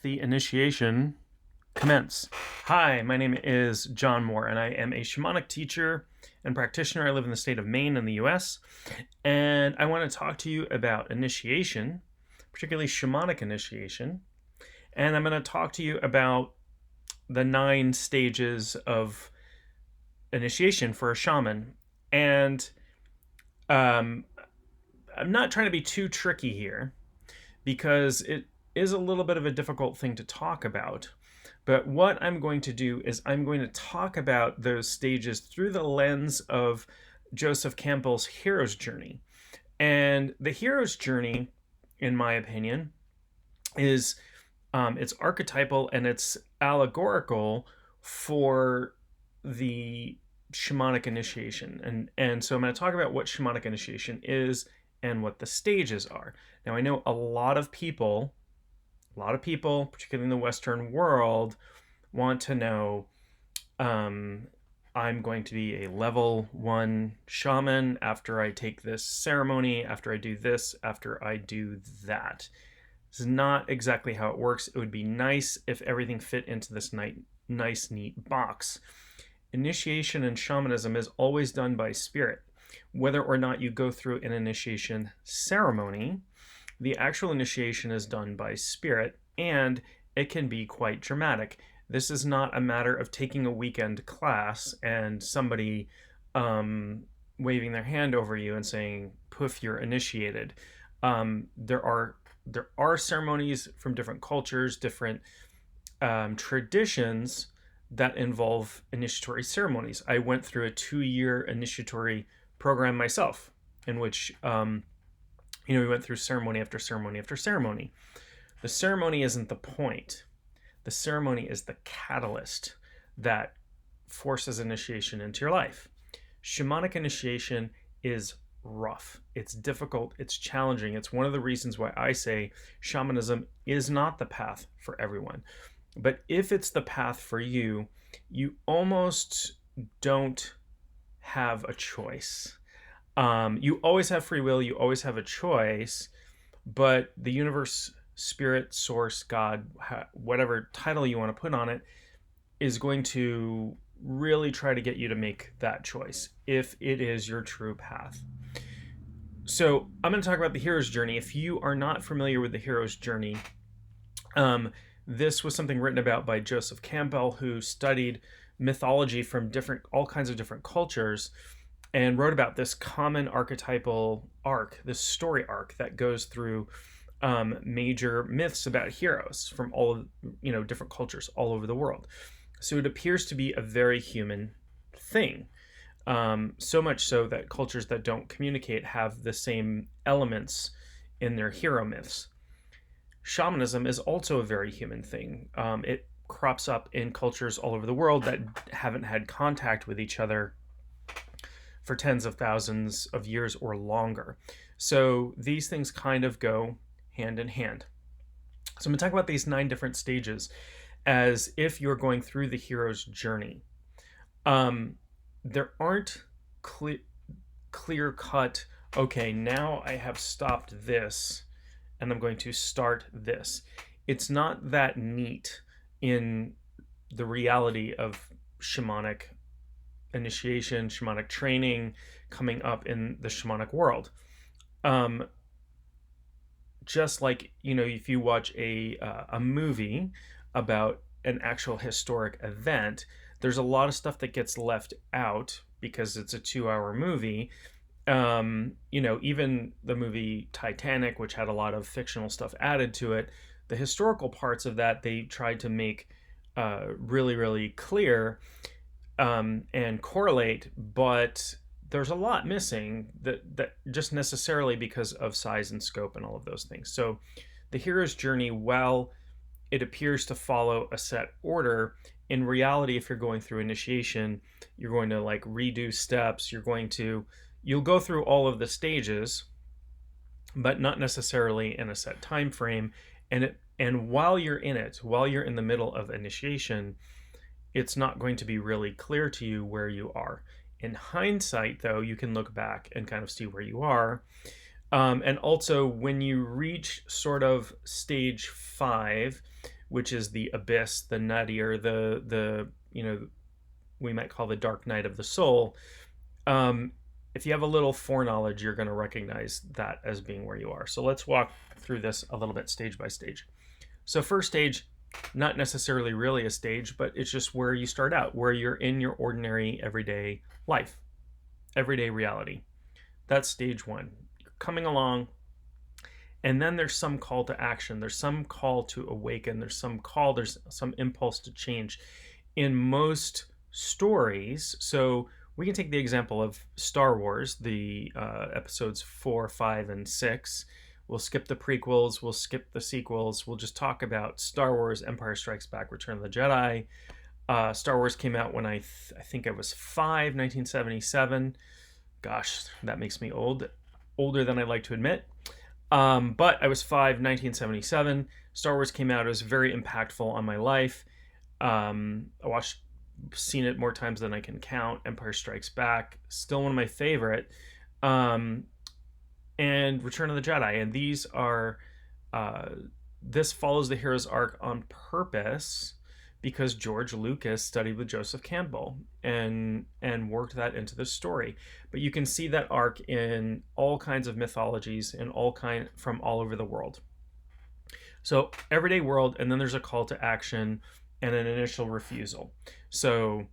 the initiation commence. Hi, my name is John Moore, and I am a shamanic teacher and practitioner. I live in the state of Maine in the US, and I want to talk to you about initiation, particularly shamanic initiation. And I'm going to talk to you about the 9 stages of initiation for a shaman. And I'm not trying to be too tricky here because it is a little bit of a difficult thing to talk about. But what I'm going to do is I'm going to talk about those stages through the lens of Joseph Campbell's hero's journey. And the hero's journey, in my opinion, is it's archetypal and it's allegorical for the shamanic initiation. And so I'm going to talk about what shamanic initiation is and what the stages are. Now, I know a lot of people, particularly in the Western world, want to know, I'm going to be a level 1 shaman after I take this ceremony, after I do this, after I do that. This is not exactly how it works. It would be nice if everything fit into this nice, neat box. Initiation in shamanism is always done by spirit. Whether or not you go through an initiation ceremony, the actual initiation is done by spirit, and it can be quite dramatic. This is not a matter of taking a weekend class and somebody waving their hand over you and saying, poof, you're initiated. There are ceremonies from different cultures, different traditions that involve initiatory ceremonies. I went through a 2-year initiatory program myself, in which we went through ceremony after ceremony after ceremony. The ceremony isn't the point. The ceremony is the catalyst that forces initiation into your life. Shamanic initiation is rough. It's difficult. It's challenging. It's one of the reasons why I say shamanism is not the path for everyone. But if it's the path for you, you almost don't have a choice. You always have free will. You always have a choice. But the universe, spirit, source, God, whatever title you want to put on it, is going to really try to get you to make that choice if it is your true path. So I'm going to talk about the hero's journey. If you are not familiar with the hero's journey, this was something written about by Joseph Campbell, who studied mythology from all kinds of different cultures and wrote about this common archetypal arc, this story arc that goes through major myths about heroes from all of different cultures all over the world. So it appears to be a very human thing. So much so that cultures that don't communicate have the same elements in their hero myths. Shamanism is also a very human thing. It crops up in cultures all over the world that haven't had contact with each other for tens of thousands of years or longer. So these things kind of go hand in hand. So I'm going to talk about these 9 different stages as if you're going through the hero's journey. There aren't clear cut, okay, now I have stopped this and I'm going to start this. It's not that neat in the reality of shamanic initiation, shamanic training coming up in the shamanic world. Just like, if you watch a movie about an actual historic event, there's a lot of stuff that gets left out because it's a 2-hour movie. Even the movie Titanic, which had a lot of fictional stuff added to it, the historical parts of that they tried to make really, really clear and correlate, but there's a lot missing that just necessarily because of size and scope and all of those things. So the hero's journey, while it appears to follow a set order, in reality, if you're going through initiation, you're going to redo steps. You'll go through all of the stages, but not necessarily in a set time frame. And while you're in the middle of initiation, it's not going to be really clear to you where you are. In hindsight, though, you can look back and kind of see where you are. And also, when you reach sort of stage 5, which is the abyss, the nadir, the we might call the dark night of the soul. If you have a little foreknowledge, you're going to recognize that as being where you are. So let's walk through this a little bit stage by stage. So first stage, not necessarily really a stage, but it's just where you start out, where you're in your ordinary everyday life, everyday reality. That's stage one. You're coming along, and then there's some call to action. There's some call to awaken. There's some impulse to change. In most stories, so we can take the example of Star Wars, the episodes 4, 5, and 6. We'll skip the prequels. We'll skip the sequels. We'll just talk about Star Wars, Empire Strikes Back, Return of the Jedi. Star Wars came out when I think I was 5, 1977. Gosh, that makes me old. Older than I'd like to admit. But I was 5, 1977. Star Wars came out. It was very impactful on my life. Seen it more times than I can count. Empire Strikes Back, still one of my favorite. And Return of the Jedi. And these are, this follows the hero's arc on purpose because George Lucas studied with Joseph Campbell and worked that into the story. But you can see that arc in all kinds of mythologies and from all over the world. So everyday world, and then there's a call to action and an initial refusal. So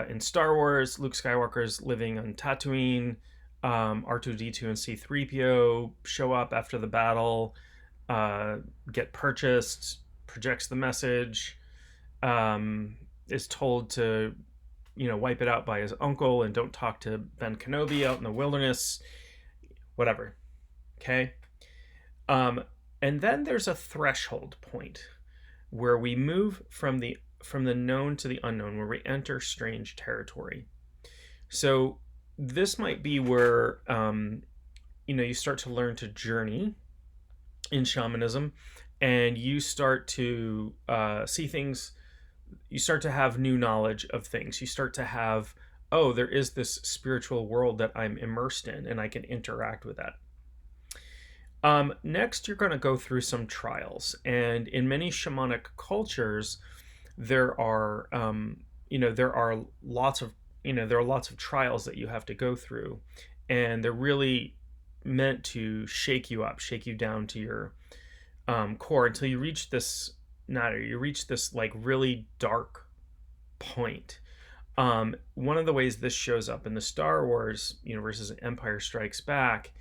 in Star Wars, Luke Skywalker's living on Tatooine. R2-D2 and C-3PO show up after the battle, get purchased, projects the message, is told to, wipe it out by his uncle and don't talk to Ben Kenobi out in the wilderness, whatever. Okay. And then there's a threshold point where we move from the known to the unknown, where we enter strange territory. So this might be where you start to learn to journey in shamanism, and you start to see things. You start to have new knowledge of things. You start to have, there is this spiritual world that I'm immersed in, and I can interact with that. Next, you're going to go through some trials, and in many shamanic cultures, there are lots of trials that you have to go through, and they're really meant to shake you up, shake you down to your core until you reach this like really dark point. One of the ways this shows up in the Star Wars universe is Empire Strikes Back.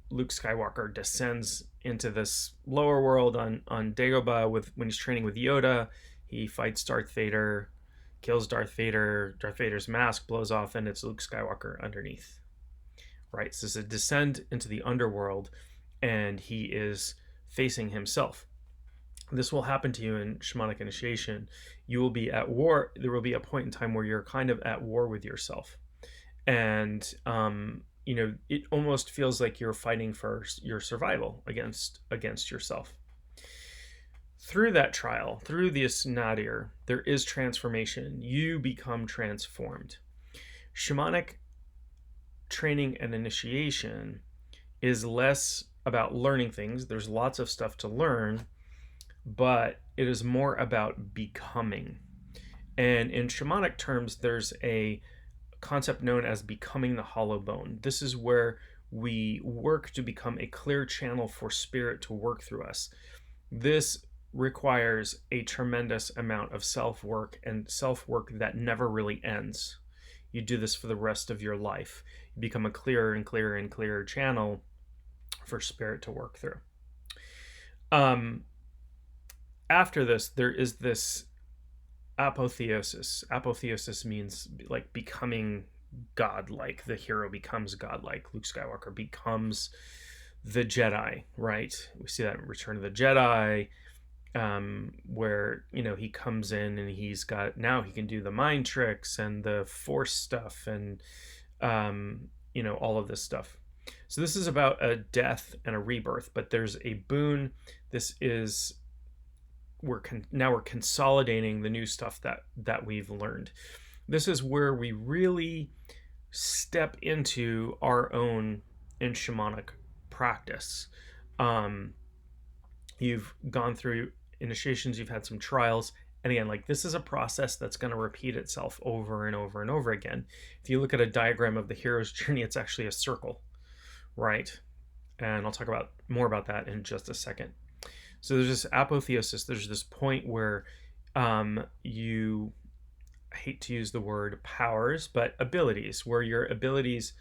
Luke Skywalker descends into this lower world on Dagobah when he's training with Yoda. He fights Darth Vader, kills Darth Vader. Darth Vader's mask blows off, and it's Luke Skywalker underneath. Right? So it's a descent into the underworld, and he is facing himself. This will happen to you in shamanic initiation. You will be at war. There will be a point in time where you're kind of at war with yourself. And, it almost feels like you're fighting for your survival against yourself. Through that trial, through this nadir, there is transformation. You become transformed. Shamanic training and initiation is less about learning things. There's lots of stuff to learn, but it is more about becoming. And in shamanic terms, there's a concept known as becoming the hollow bone. This is where we work to become a clear channel for spirit to work through us. This requires a tremendous amount of self-work, and self-work that never really ends. You do this for the rest of your life. You become a clearer and clearer and clearer channel for spirit to work through. After this, there is this apotheosis. Apotheosis means like becoming godlike. The hero becomes godlike. Luke Skywalker becomes the Jedi, right? We see that in Return of the Jedi, where he comes in and now he can do the mind tricks and the Force stuff and all of this stuff. So this is about a death and a rebirth, but there's a boon. We're consolidating the new stuff that we've learned. This is where we really step into our own in shamanic practice. You've gone through initiations, you've had some trials. And again, like this is a process that's going to repeat itself over and over and over again. If you look at a diagram of the hero's journey, it's actually a circle, right? And I'll talk about more about that in just a second. So there's this apotheosis. There's this point where you, I hate to use the word powers, but abilities, where your abilities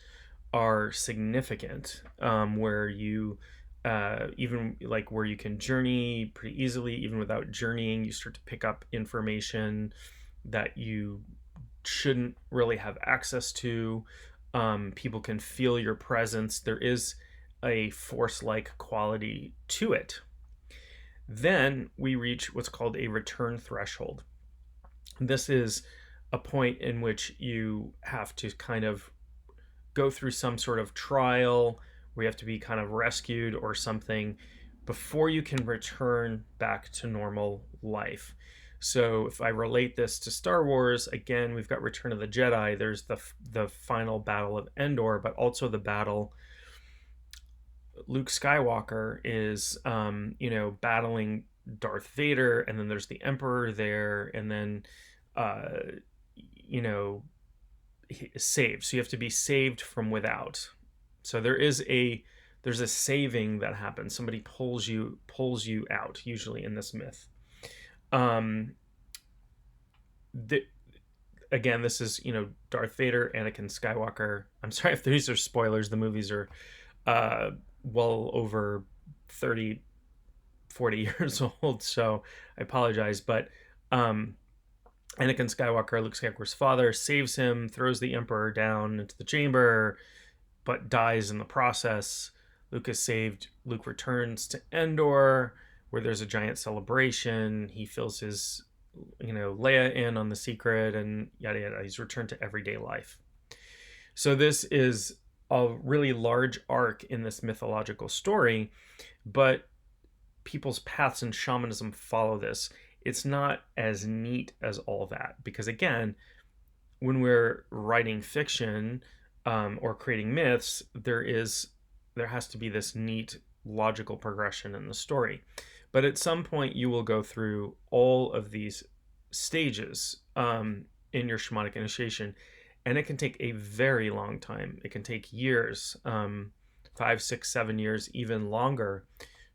are significant, where you even like where you can journey pretty easily. Even without journeying, you start to pick up information that you shouldn't really have access to. People can feel your presence. There is a force-like quality to it. Then we reach what's called a return threshold. This is a point in which you have to kind of go through some sort of trial where you have to be kind of rescued or something before you can return back to normal life. So if I relate this to Star Wars, again, we've got Return of the Jedi. There's the final battle of Endor, but also the battle Luke Skywalker is, battling Darth Vader, and then there's the Emperor there, and then, saved. So you have to be saved from without. So there's a saving that happens. Somebody pulls you out, usually in this myth. Again, this is Darth Vader, Anakin Skywalker. I'm sorry if these are spoilers. The movies are well over 30, 40 years old, so I apologize. But Anakin Skywalker, Luke Skywalker's father, saves him, throws the Emperor down into the chamber, but dies in the process. Luke is saved. Luke returns to Endor, where there's a giant celebration. He fills his, Leia in on the secret, and yada yada. He's returned to everyday life. So this is a really large arc in this mythological story, but people's paths in shamanism follow this. It's not as neat as all that, because again, when we're writing fiction or creating myths, there has to be this neat logical progression in the story. But at some point, you will go through all of these stages in your shamanic initiation, and it can take a very long time. It can take years, 5, 6, 7 years, even longer,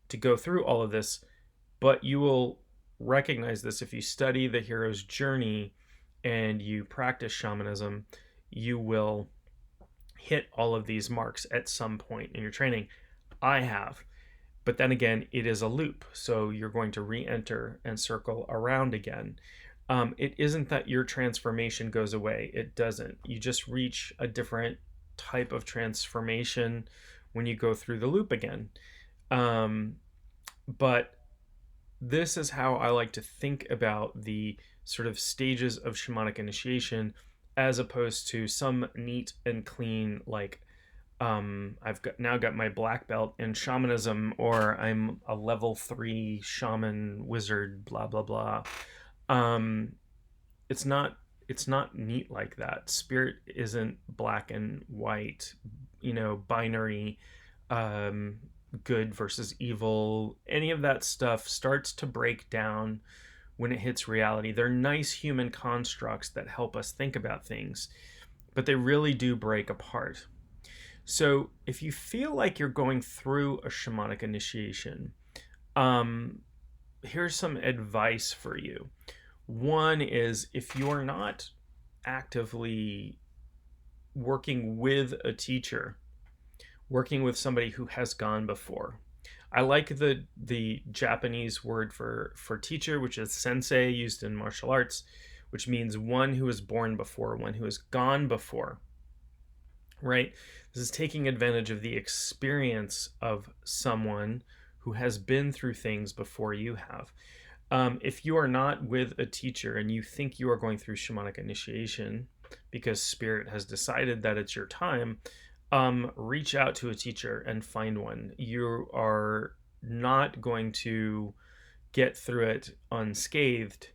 to go through all of this. But you will recognize this if you study the hero's journey and you practice shamanism. You will hit all of these marks at some point in your training. I have. But then again, it is a loop. So you're going to re-enter and circle around again. It isn't that your transformation goes away. It doesn't. You just reach a different type of transformation when you go through the loop again. But this is how I like to think about the sort of stages of shamanic initiation, as opposed to some neat and clean, like, I've now got my black belt in shamanism, or I'm a level 3 shaman wizard, blah, blah, blah. It's not neat like that. Spirit isn't black and white, binary, good versus evil. Any of that stuff starts to break down when it hits reality. They're nice human constructs that help us think about things, but they really do break apart. So if you feel like you're going through a shamanic initiation, here's some advice for you. One is, if you're not actively working with a teacher, working with somebody who has gone before. I like the Japanese word for teacher, which is sensei, used in martial arts, which means one who was born before, one who has gone before, right? This is taking advantage of the experience of someone who has been through things before you have. If you are not with a teacher and you think you are going through shamanic initiation because spirit has decided that it's your time, reach out to a teacher and find one. You are not going to get through it unscathed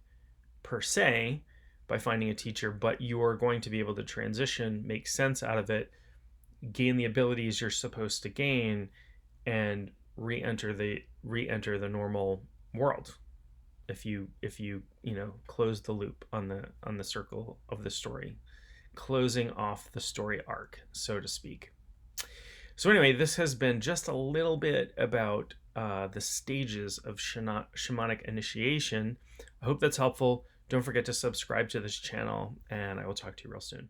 per se by finding a teacher, but you are going to be able to transition, make sense out of it, gain the abilities you're supposed to gain, and re-enter the normal world. if you close the loop on the circle of the story, closing off the story arc, so to speak. So anyway, this has been just a little bit about the stages of shamanic initiation. I hope that's helpful. Don't forget to subscribe to this channel, and I will talk to you real soon.